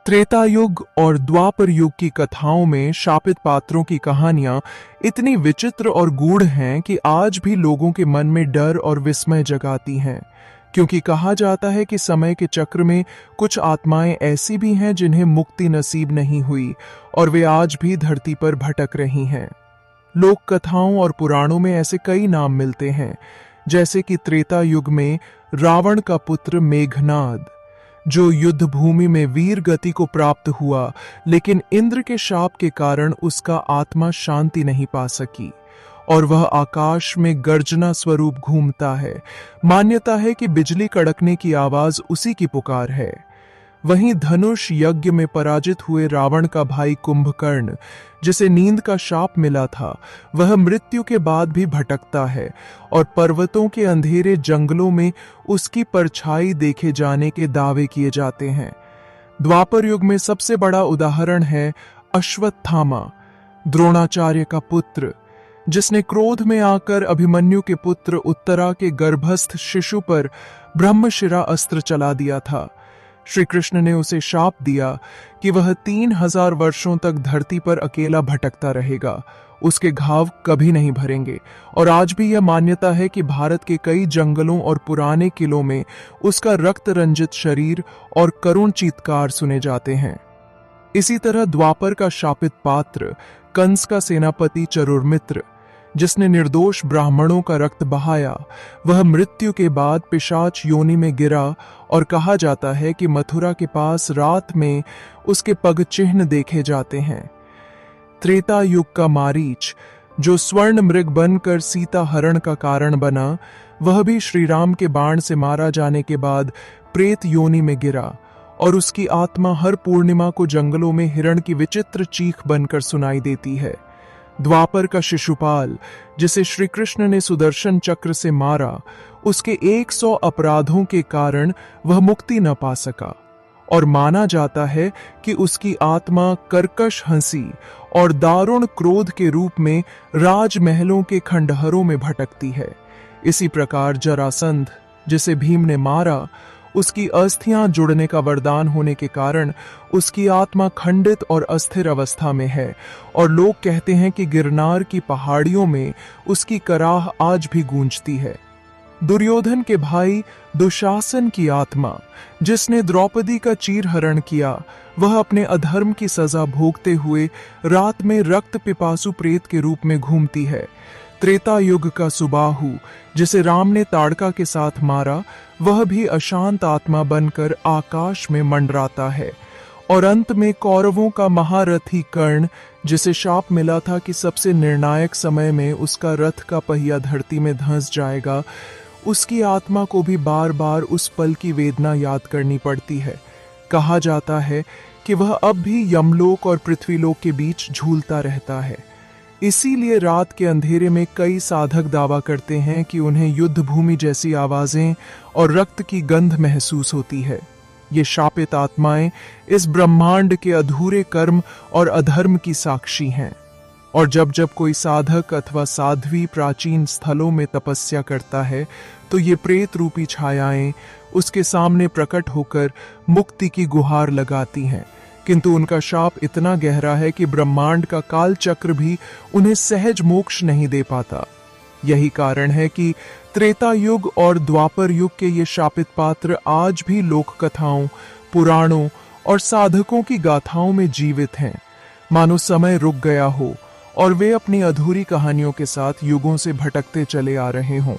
त्रेता युग और द्वापर युग की कथाओं में शापित पात्रों की कहानियां इतनी विचित्र और गूढ़ हैं कि आज भी लोगों के मन में डर और विस्मय जगाती हैं। क्योंकि कहा जाता है कि समय के चक्र में कुछ आत्माएं ऐसी भी हैं जिन्हें मुक्ति नसीब नहीं हुई और वे आज भी धरती पर भटक रही हैं। लोक कथाओं और पुराणों में ऐसे कई नाम मिलते हैं, जैसे कि त्रेता युग में रावण का पुत्र मेघनाद, जो युद्ध भूमि में वीर गति को प्राप्त हुआ, लेकिन इंद्र के शाप के कारण उसका आत्मा शांति नहीं पा सकी और वह आकाश में गर्जना स्वरूप घूमता है। मान्यता है कि बिजली कड़कने की आवाज उसी की पुकार है। वहीं धनुष यज्ञ में पराजित हुए रावण का भाई कुंभकर्ण, जिसे नींद का शाप मिला था, वह मृत्यु के बाद भी भटकता है और पर्वतों के अंधेरे जंगलों में उसकी परछाई देखे जाने के दावे किए जाते हैं। द्वापर युग में सबसे बड़ा उदाहरण है अश्वत्थामा, द्रोणाचार्य का पुत्र, जिसने क्रोध में आकर अभिमन्यु के पुत्र उत्तरा के गर्भस्थ शिशु पर ब्रह्मशिरा अस्त्र चला दिया था। श्री कृष्ण ने उसे शाप दिया कि वह 3000 वर्षों तक धरती पर अकेला भटकता रहेगा, उसके घाव कभी नहीं भरेंगे। और आज भी यह मान्यता है कि भारत के कई जंगलों और पुराने किलों में उसका रक्त रंजित शरीर और करुण चीत्कार सुने जाते हैं। इसी तरह द्वापर का शापित पात्र कंस का सेनापति चरुर्मित्र, जिसने निर्दोष ब्राह्मणों का रक्त बहाया, वह मृत्यु के बाद पिशाच योनि में गिरा और कहा जाता है कि मथुरा के पास रात में उसके पग चिन्ह देखे जाते हैं। त्रेता युग का मारीच, जो स्वर्ण मृग बनकर सीता हरण का कारण बना, वह भी श्री राम के बाण से मारा जाने के बाद प्रेत योनि में गिरा और उसकी आत्मा हर पूर्णिमा को जंगलों में हिरण की विचित्र चीख बनकर सुनाई देती है। द्वापर का शिशुपाल, जिसे श्री कृष्ण ने सुदर्शन चक्र से मारा, उसके 100 अपराधों के कारण वह मुक्ति न पा सका और माना जाता है कि उसकी आत्मा कर्कश हंसी और दारुण क्रोध के रूप में राजमहलों के खंडहरों में भटकती है। इसी प्रकार जरासंध, जिसे भीम ने मारा, उसकी अस्थियां जुड़ने का वरदान होने के कारण उसकी आत्मा खंडित और अस्थिर अवस्था में है और लोग कहते हैं कि गिरनार की पहाड़ियों में उसकी कराह आज भी गूंजती है। दुर्योधन के भाई दुशासन की आत्मा, जिसने द्रौपदी का चीरहरण किया, वह अपने अधर्म की सजा भोगते हुए रात में रक्त पिपासु प्रेत के रूप में घूमती है। त्रेता युग का सुबाहु, जिसे राम ने ताड़का के साथ मारा, वह भी अशांत आत्मा बनकर आकाश में मंडराता है। और अंत में कौरवों का महारथी कर्ण, जिसे शाप मिला था कि सबसे निर्णायक समय में उसका रथ का पहिया धरती में धंस जाएगा, उसकी आत्मा को भी बार बार उस पल की वेदना याद करनी पड़ती है। कहा जाता है कि वह अब भी यमलोक और पृथ्वीलोक के बीच झूलता रहता है। इसीलिए रात के अंधेरे में कई साधक दावा करते हैं कि उन्हें युद्ध भूमि जैसी आवाजें और रक्त की गंध महसूस होती है। ये शापित आत्माएं इस ब्रह्मांड के अधूरे कर्म और अधर्म की साक्षी हैं। और जब जब कोई साधक अथवा साध्वी प्राचीन स्थलों में तपस्या करता है, तो ये प्रेत रूपी छायाएं उसके सामने प्रकट होकर मुक्ति की गुहार लगाती हैं। किंतु उनका शाप इतना गहरा है कि ब्रह्मांड का काल चक्र भी उन्हें सहज मोक्ष नहीं दे पाता। यही कारण है कि त्रेता युग और द्वापर युग के ये शापित पात्र आज भी लोक कथाओं, पुराणों और साधकों की गाथाओं में जीवित हैं, मानो समय रुक गया हो और वे अपनी अधूरी कहानियों के साथ युगों से भटकते चले आ रहे हों।